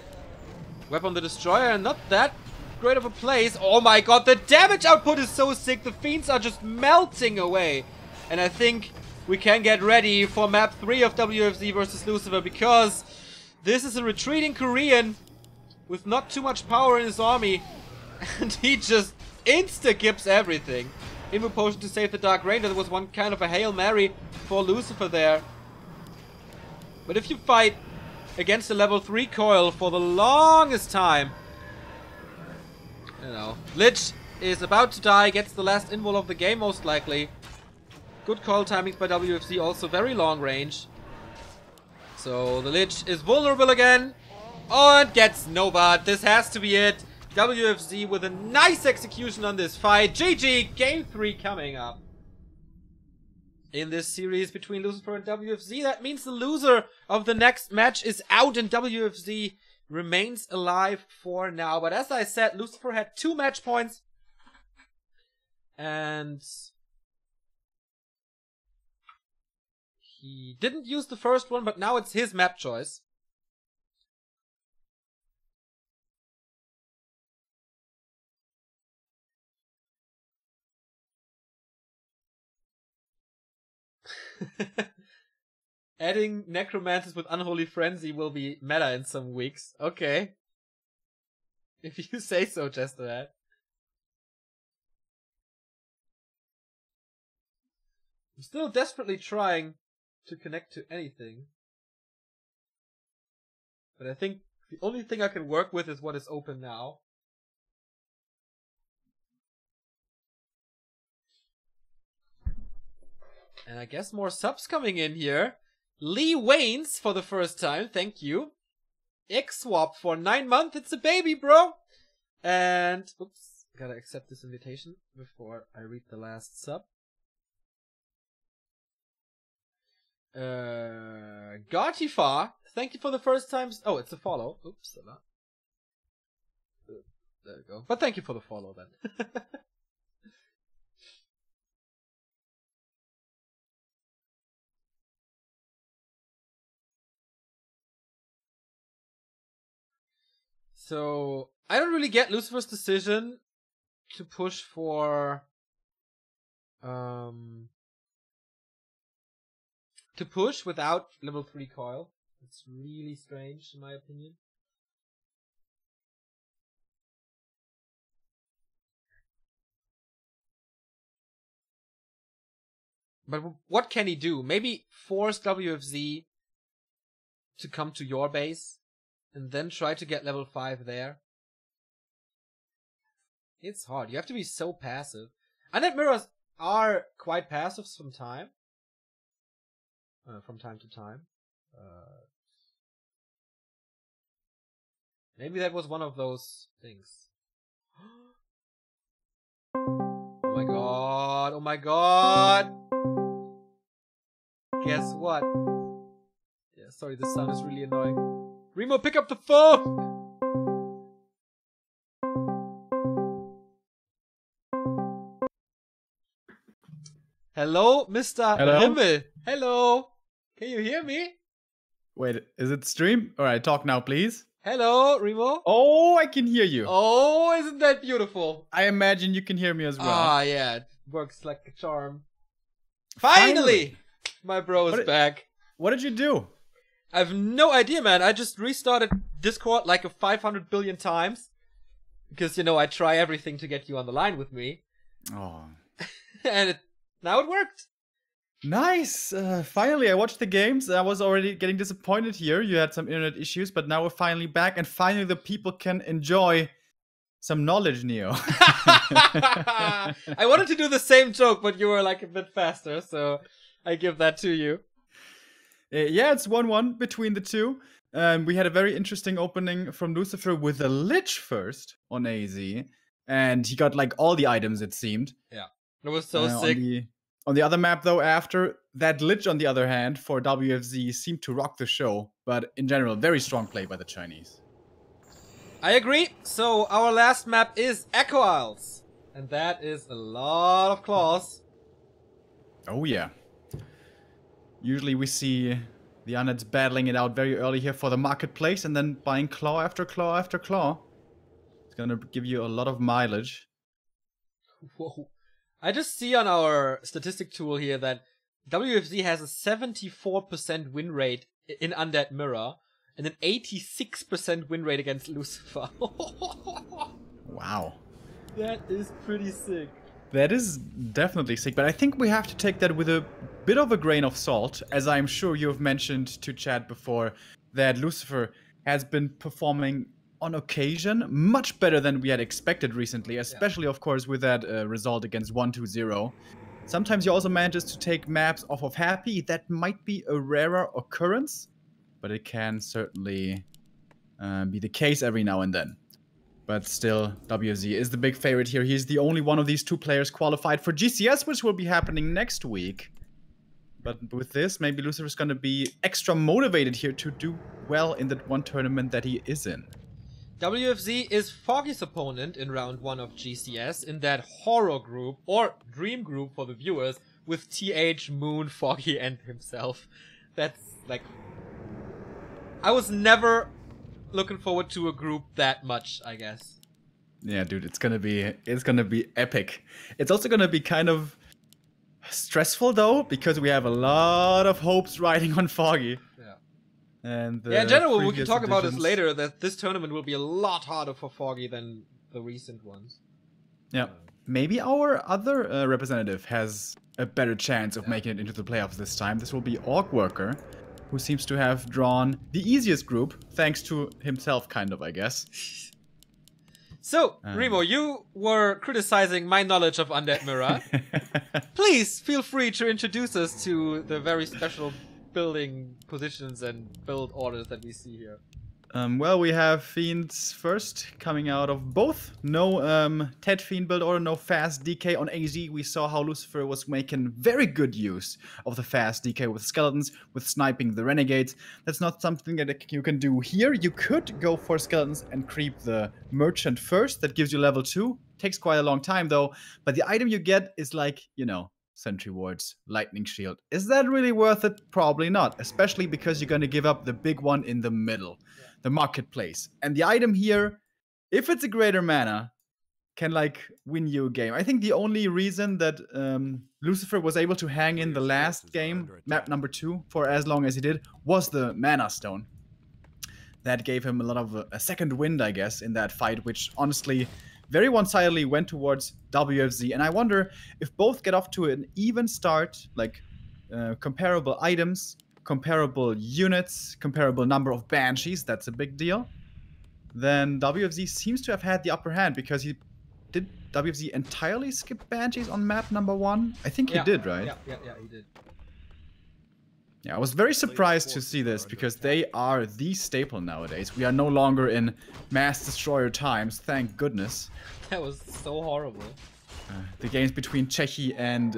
Weapon the Destroyer, and not that great of a place. Oh my god, the damage output is so sick. The Fiends are just melting away. And I think we can get ready for map 3 of WFZ versus Lucifer, because this is a retreating Korean with not too much power in his army. And he just insta-gips everything. Invo Potion to save the Dark Ranger. There was one kind of a Hail Mary for Lucifer there. But if you fight against a level 3 coil for the longest time, you know, Lich is about to die, gets the last invul of the game most likely. Good coil timings by WFZ, also very long range. So the Lich is vulnerable again. Oh, and gets Nova. This has to be it. WFZ with a nice execution on this fight. GG, game 3 coming up. In this series between Lucifer and WFZ, that means the loser of the next match is out and WFZ remains alive for now. But as I said, Lucifer had 2 match points. And he didn't use the first one, but now it's his map choice. Adding necromancers with Unholy Frenzy will be meta in some weeks. Okay. If you say so, Chesterhead. I'm still desperately trying to connect to anything. But I think the only thing I can work with is what is open now. And I guess more subs coming in here. Lee Waynes for the first time, thank you. X-Swap for 9 months, it's a baby, bro! And, oops, gotta accept this invitation before I read the last sub. Gartifar, thank you for the first time. Oh, it's a follow. Oops, there we go. But thank you for the follow then. So, I don't really get Lucifer's decision to push for without level 3 coil. It's really strange in my opinion. But what can he do? Maybe force WFZ to come to your base and then try to get level 5 there. It's hard. You have to be so passive. Undead mirrors are quite passive from time to time. Maybe that was one of those things. Oh my god! Oh my god! Guess what? Yeah, sorry, this sound is really annoying. Remo, pick up the phone! Hello, Mr. Himmel. Hello. Can you hear me? Wait, is it stream? Alright, talk now, please. Hello, Remo. Oh, I can hear you. Oh, isn't that beautiful? I imagine you can hear me as well. Ah, yeah. It works like a charm. Finally! My bro is back. What did you do? I have no idea, man. I just restarted Discord like 500 billion times. Because, you know, I try everything to get you on the line with me. Oh. And now it worked. Nice. Finally, I watched the games. I was already getting disappointed here. You had some internet issues, but now we're finally back. And finally, the people can enjoy some knowledge, Neo. I wanted to do the same joke, but you were like a bit faster. So I give that to you. Yeah, it's 1-1 between the two. We had a very interesting opening from Lucifer with a Lich first on AZ. And he got like all the items, it seemed. Yeah. It was so sick. On the other map, though, after that Lich, on the other hand, for WFZ seemed to rock the show. But in general, very strong play by the Chinese. I agree. So our last map is Echo Isles. And that is a lot of claws. Oh yeah. Usually we see the Undeads battling it out very early here for the marketplace and then buying claw after claw after claw. It's gonna give you a lot of mileage. Whoa. I just see on our statistic tool here that WFZ has a 74% win rate in Undead Mirror and an 86% win rate against Lucifer. Wow. That is pretty sick. That is definitely sick, but I think we have to take that with a bit of a grain of salt, as I'm sure you have mentioned to chat before, that Lucifer has been performing on occasion much better than we had expected recently, especially, of course, with that result against 1-2-0. Sometimes he also manages to take maps off of Happy. That might be a rarer occurrence, but it can certainly be the case every now and then. But still, WFZ is the big favorite here. He's the only one of these two players qualified for GCS, which will be happening next week. But with this, maybe Lucifer's going to be extra motivated here to do well in that one tournament that he is in. WFZ is Foggy's opponent in round 1 of GCS in that horror group, or dream group for the viewers, with TH, Moon, Foggy, and himself. That's like... I was never looking forward to a group that much, I guess. Yeah, dude, it's gonna be epic. It's also gonna be kind of stressful though, because we have a lot of hopes riding on Foggy. Yeah. And yeah, in general, we can talk about this later, that this tournament will be a lot harder for Foggy than the recent ones. Yeah. Maybe our other representative has a better chance of making it into the playoffs this time. This will be Orc Worker, who seems to have drawn the easiest group, thanks to himself, kind of, I guess. So, Remo, you were criticizing my knowledge of Undead Mirror. Please feel free to introduce us to the very special building positions and build orders that we see here. Well, we have Fiends first coming out of both. No Ted Fiend build order, no fast DK on AZ. We saw how Lucifer was making very good use of the fast DK with skeletons, with sniping the renegades. That's not something that you can do here. You could go for skeletons and creep the merchant first. That gives you level 2. Takes quite a long time though. But the item you get is like, you know, Sentry Wards, Lightning Shield. Is that really worth it? Probably not. Especially because you're going to give up the big one in the middle. The marketplace. And the item here, if it's a greater mana, can like win you a game. I think the only reason that Lucifer was able to hang in the last game, map number 2, for as long as he did, was the mana stone. That gave him a lot of a second wind, I guess, in that fight, which honestly very one-sidedly went towards WFZ. And I wonder if both get off to an even start, like comparable items, comparable units, comparable number of banshees, that's a big deal, then WFZ seems to have had the upper hand, because he did WFZ entirely skip banshees on map number 1? I think he did, right? Yeah, he did. Yeah, I was very surprised to see this, because they are the staple nowadays. We are no longer in mass destroyer times, thank goodness. That was so horrible. The games between Czechi and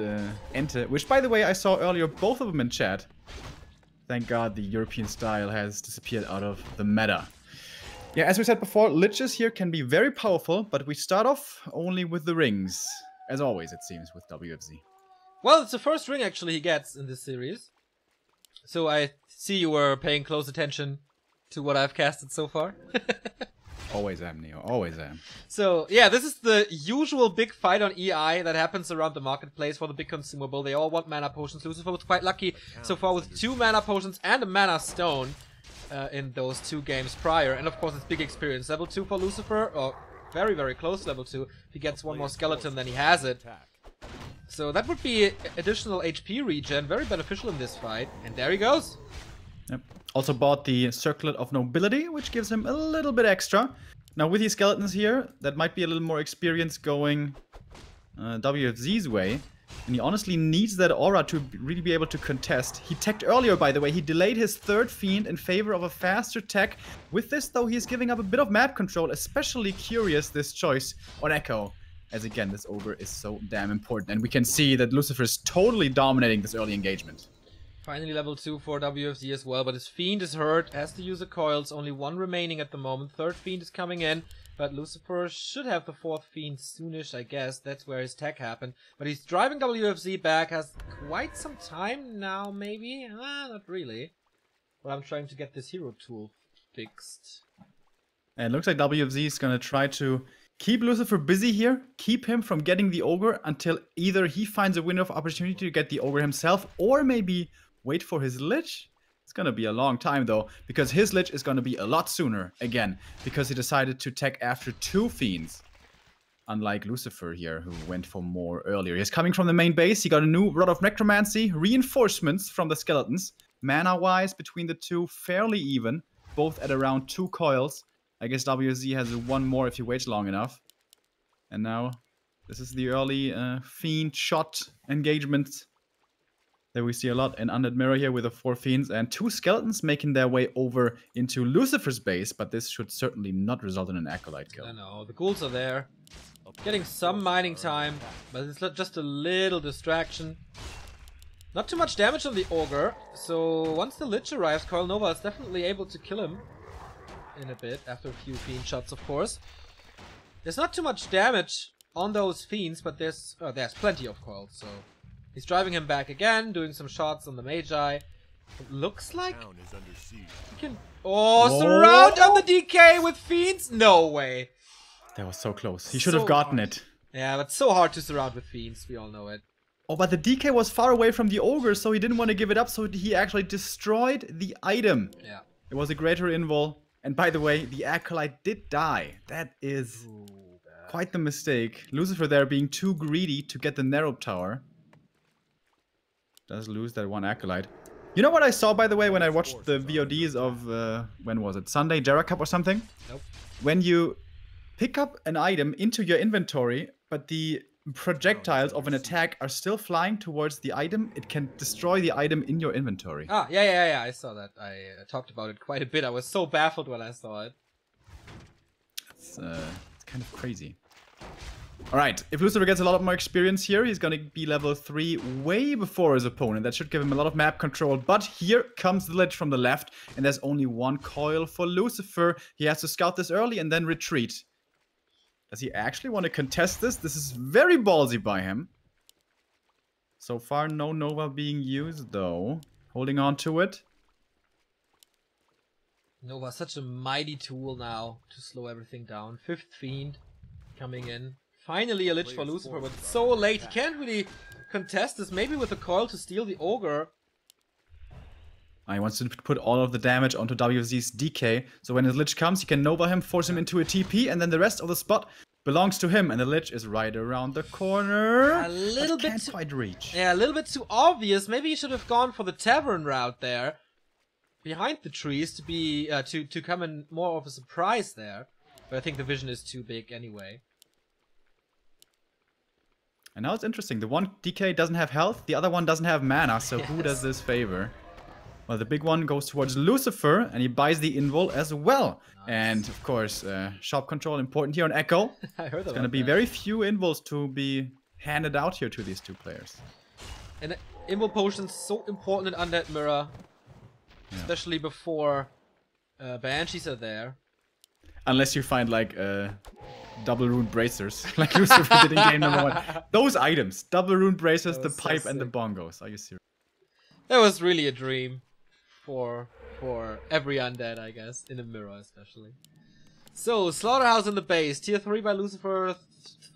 Ente, which by the way I saw earlier, both of them in chat. Thank God the European style has disappeared out of the meta. Yeah, as we said before, liches here can be very powerful, but we start off only with the rings. As always, it seems, with WFZ. Well, it's the first ring actually he gets in this series. So I see you were paying close attention to what I've casted so far. Always am, Neo. Always am. So, yeah, this is the usual big fight on EI that happens around the marketplace for the big consumable. They all want mana potions. Lucifer was quite lucky so far with 2 mana potions and a mana stone in those 2 games prior. And of course, it's big experience. Level 2 for Lucifer, or very, very close level 2. If he gets 1 more skeleton, then he has it. So that would be additional HP regen, very beneficial in this fight. And there he goes. Yep. Also bought the Circlet of Nobility, which gives him a little bit extra. Now with these skeletons here, that might be a little more experience going WFZ's way. And he honestly needs that aura to really be able to contest. He teched earlier, by the way. He delayed his 3rd Fiend in favor of a faster tech. With this, though, he's giving up a bit of map control. Especially curious, this choice on Echo. as again, this ogre is so damn important. And we can see that Lucifer is totally dominating this early engagement. Finally level 2 for WFZ as well, but his Fiend is hurt, has to use the coils, only one remaining at the moment. Third Fiend is coming in, but Lucifer should have the fourth Fiend soonish, I guess. That's where his tech happened. But he's driving WFZ back, has quite some time now, maybe? Not really. But I'm trying to get this hero tool fixed. And it looks like WFZ is going to try to keep Lucifer busy here, keep him from getting the ogre until either he finds a window of opportunity to get the ogre himself, or maybe wait for his lich. It's going to be a long time though, because his lich is going to be a lot sooner, again, because he decided to tech after 2 fiends. Unlike Lucifer here, who went for more earlier. He's coming from the main base, he got a new Rod of Necromancy, reinforcements from the skeletons. Mana-wise, between the two, fairly even, both at around 2 coils. I guess WZ has 1 more if he waits long enough. And now, this is the early fiend shot engagement that we see a lot in Undead Mirror here with the 4 fiends and 2 skeletons making their way over into Lucifer's base, but this should certainly not result in an Acolyte kill. I know, the ghouls are there. Getting some mining time, but it's just a little distraction. Not too much damage on the Ogre, so once the Lich arrives, Coil Nova is definitely able to kill him in a bit, after a few fiend shots, of course. There's not too much damage on those fiends, but there's plenty of coils, so he's driving him back again, doing some shots on the Magi. It looks like he can... Oh, surround on the DK with fiends? No way. That was so close. He should have gotten it. Yeah, but so hard to surround with fiends, we all know it. Oh, but the DK was far away from the ogre, so he didn't want to give it up, so he actually destroyed the item. Yeah. It was a greater invul. And by the way, the Acolyte did die. That is quite the mistake. Lucifer there being too greedy to get the Narrow Tower. Does lose that 1 Acolyte. You know what I saw, by the way, when I watched the VODs of, when was it? Sunday, Jera Cup or something? Nope. When you pick up an item into your inventory, but the projectiles of an attack are still flying towards the item, it can destroy the item in your inventory. Ah, yeah, I saw that. I talked about it quite a bit. I was so baffled when I saw it. It's kind of crazy. Alright, if Lucifer gets a lot more experience here, he's gonna be level 3 way before his opponent. That should give him a lot of map control. But here comes the Lich from the left, and there's only 1 coil for Lucifer. He has to scout this early and then retreat. Does he actually want to contest this? This is very ballsy by him. So far, no Nova being used, though. Holding on to it. Nova, such a mighty tool now to slow everything down. 5th Fiend coming in. Finally a Lich for Lucifer, but it's so late. He can't really contest this. Maybe with a coil to steal the Ogre. He wants to put all of the damage onto WFZ's DK, so when his Lich comes, he can Nova him, force him into a TP, and then the rest of the spot belongs to him, and the Lich is right around the corner. A little bit can't quite reach. Yeah, a little bit too obvious. Maybe he should have gone for the tavern route there, behind the trees, to be to come in more of a surprise there. But I think the vision is too big anyway. And now it's interesting. The one DK doesn't have health, the other one doesn't have mana, so who does this favor? Well, the big one goes towards Lucifer, and he buys the invul as well. Nice. And, of course, shop control important here on Echo. I heard There's going to be very few invuls to be handed out here to these 2 players. And invul potions so important in Undead Mirror. Yeah. Especially before Banshees are there. Unless you find, like, double rune bracers, like Lucifer did in game number 1. Those items, double rune bracers, the pipe, and the bongos. Are you serious? That was really a dream. For every undead, I guess, in the mirror especially. So, Slaughterhouse in the base, tier 3 by Lucifer,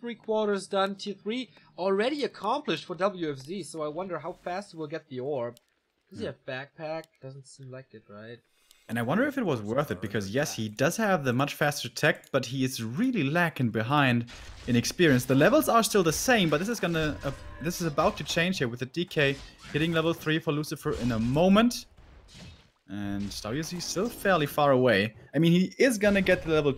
3/4 done, tier 3 already accomplished for WFZ, so I wonder how fast we'll get the orb. Does he have backpack? Doesn't seem like it, right? And I wonder if it was worth it, because yes, he does have the much faster tech, but he is really lacking behind in experience. The levels are still the same, but this is about to change here with the DK hitting level 3 for Lucifer in a moment. And WZ is still fairly far away. I mean, he is gonna get the level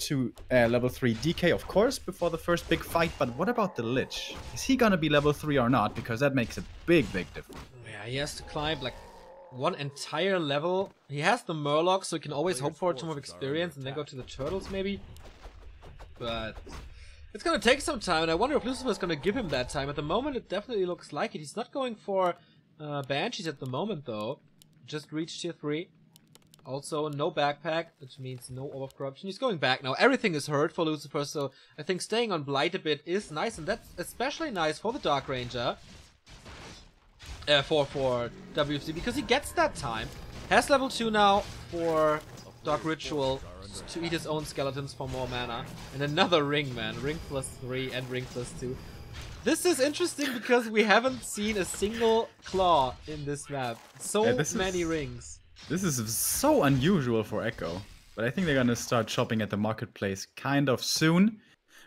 3 DK, of course, before the first big fight, but what about the Lich? Is he gonna be level 3 or not? Because that makes a big difference. Yeah, he has to climb like 1 entire level. He has the Murloc, so he can always hope for a Tomb of Experience and then go to the Turtles, maybe. But It's gonna take some time, and I wonder if Lucifer's gonna give him that time. At the moment, it definitely looks like it. He's not going for Banshees at the moment, though. Just reached tier 3. Also, no backpack, which means no Orb of Corruption. He's going back now. Everything is hurt for Lucifer, so I think staying on Blight a bit is nice, and that's especially nice for the Dark Ranger. For WFZ, because he gets that time. Has level 2 now for Dark Ritual to eat his own skeletons for more mana. And another ring, man. Ring +3 and ring +2. This is interesting because we haven't seen a single claw in this map. So many rings. This is so unusual for Echo. But I think they're gonna start shopping at the marketplace kind of soon.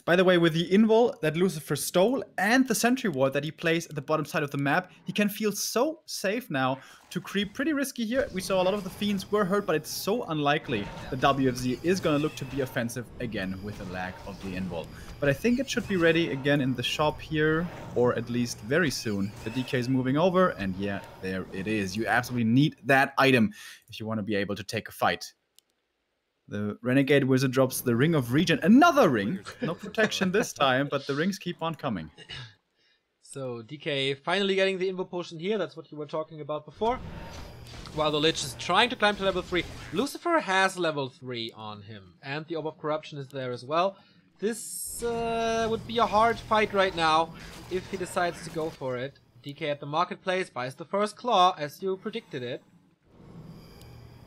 By the way, with the invul that Lucifer stole and the sentry ward that he placed at the bottom side of the map, he can feel so safe now to creep. Pretty risky here. We saw a lot of the fiends were hurt, but it's so unlikely that WFZ is going to look to be offensive again with the lack of the invul. But I think it should be ready again in the shop here, or at least very soon. The DK is moving over, and yeah, there it is. You absolutely need that item if you want to be able to take a fight. The Renegade Wizard drops the Ring of Regen. Another ring! No protection this time, but the rings keep on coming. So, DK finally getting the Invo Potion here. That's what you were talking about before. While the Lich is trying to climb to level 3. Lucifer has level 3 on him. And the Orb of Corruption is there as well. This would be a hard fight right now if he decides to go for it. DK at the marketplace buys the first claw, as you predicted it.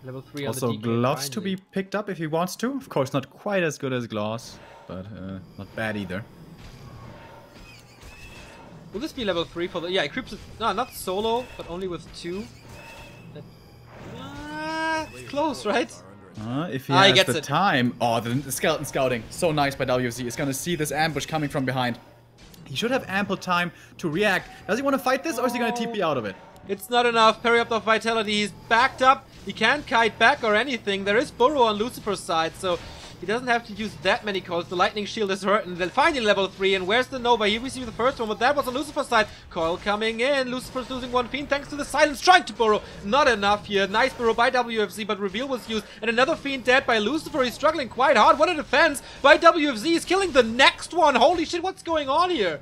Level 3 also, on the DK gloves finally. to be picked up if he wants to. Of course, not quite as good as gloves, but not bad either. Will this be level 3 for the... Yeah, it creeps it... No, not solo, but only with 2. It's close, right? If he has gets the it. time... Oh, the skeleton scouting. So nice by WFZ. He's going to see this ambush coming from behind. He should have ample time to react. Does he want to fight this, or is he going to TP out of it? It's not enough. Periop of Vitality. He's backed up. He can't kite back or anything. There is Burrow on Lucifer's side, so he doesn't have to use that many coils. The Lightning Shield is hurt, and then finally level 3. And where's the Nova? He received the first one, but that was on Lucifer's side. Coil coming in. Lucifer's losing one Fiend thanks to the silence. Trying to burrow. Not enough here. Nice burrow by WFZ, but Reveal was used. And another Fiend dead by Lucifer. He's struggling quite hard. What a defense by WFZ. He's killing the next one. Holy shit, what's going on here?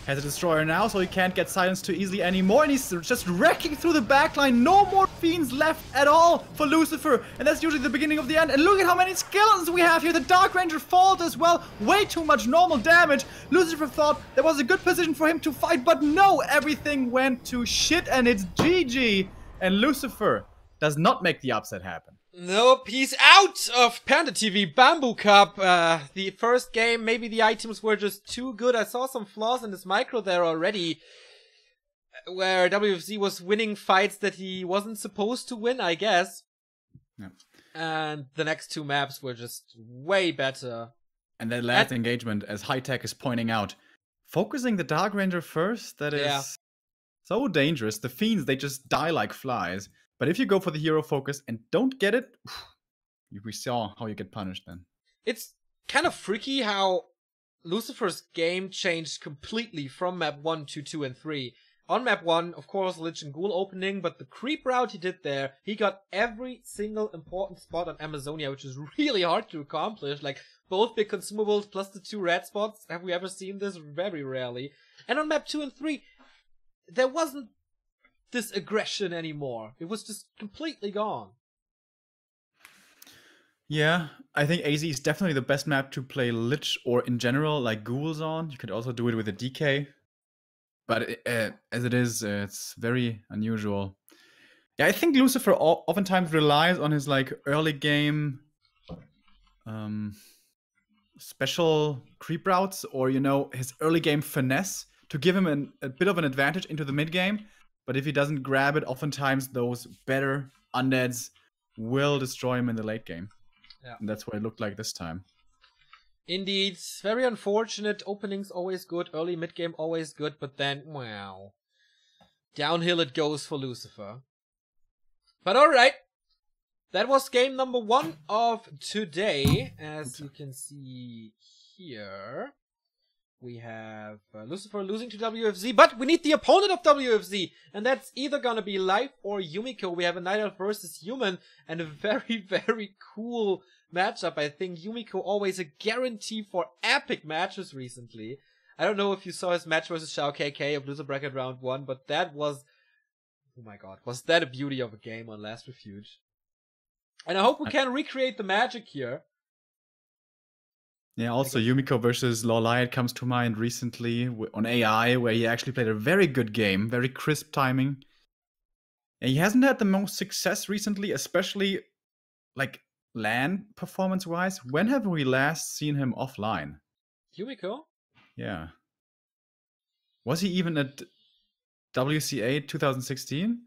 Has a destroyer now, so he can't get silenced too easily anymore, and he's just wrecking through the backline. No more fiends left at all for Lucifer, and that's usually the beginning of the end. And look at how many skeletons we have here. The Dark Ranger falls as well. Way too much normal damage. Lucifer thought there was a good position for him to fight, but no, everything went to shit, and it's GG. And Lucifer does not make the upset happen. Nope, he's out of PandaTV Bamboo Cup. The first game, maybe the items were just too good. I saw some flaws in this micro there already, where WFZ was winning fights that he wasn't supposed to win, I guess. Yeah. And the next 2 maps were just way better. And that last engagement, as High Tech is pointing out, focusing the Dark Ranger first, that is so dangerous. The fiends, they just die like flies. But if you go for the hero focus and don't get it, we saw how you get punished then. It's kind of freaky how Lucifer's game changed completely from map 1 to 2 and 3. On map 1, of course, Lich and Ghoul opening, but the creep route he did there, he got every single important spot on Amazonia, which is really hard to accomplish. Like, both big consumables plus the 2 red spots. Have we ever seen this? Very rarely. And on map 2 and 3, there wasn't this aggression anymore. It was just completely gone. Yeah, I think AZ is definitely the best map to play Lich or in general, like Ghouls on. You could also do it with a DK. But as it is, it's very unusual. Yeah, I think Lucifer oftentimes relies on his like early game special creep routes, or you know, his early game finesse to give him a bit of an advantage into the mid game. But if he doesn't grab it, oftentimes those better undeads will destroy him in the late game. Yeah. And that's what it looked like this time. Indeed. Very unfortunate. Openings always good. Early mid game always good. But then, wow. Downhill it goes for Lucifer. But alright. That was game number 1 of today. As you can see here. We have Lucifer losing to WFZ, but we need the opponent of WFZ, and that's either gonna be Life or Yumiko. We have a Night Elf versus Human, and a very, very cool matchup. I think Yumiko always a guarantee for epic matches recently. I don't know if you saw his match versus Shao KK of Loser Bracket Round 1, but that was... oh my god, was that a beauty of a game on Last Refuge. And I hope we can recreate the magic here. Yeah, also Yumiko versus Lawlight comes to mind recently on AI, where he actually played a very good game, very crisp timing. And he hasn't had the most success recently, especially like LAN performance-wise. When have we last seen him offline? Yumiko? Yeah. Was he even at WCA 2016?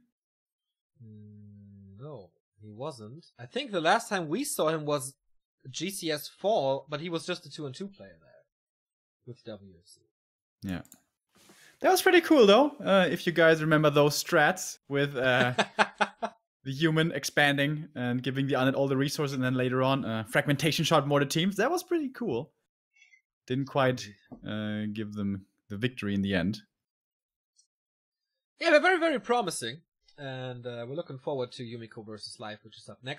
No, he wasn't. I think the last time we saw him was GCS Fall, but he was just a 2-on-2 player there with WFC. Yeah. That was pretty cool, though. If you guys remember those strats with the Human expanding and giving the Unit all the resources, and then later on fragmentation shot more the teams. That was pretty cool. Didn't quite give them the victory in the end. Yeah, they're very, very promising. And we're looking forward to Yumiko versus Life, which is up next.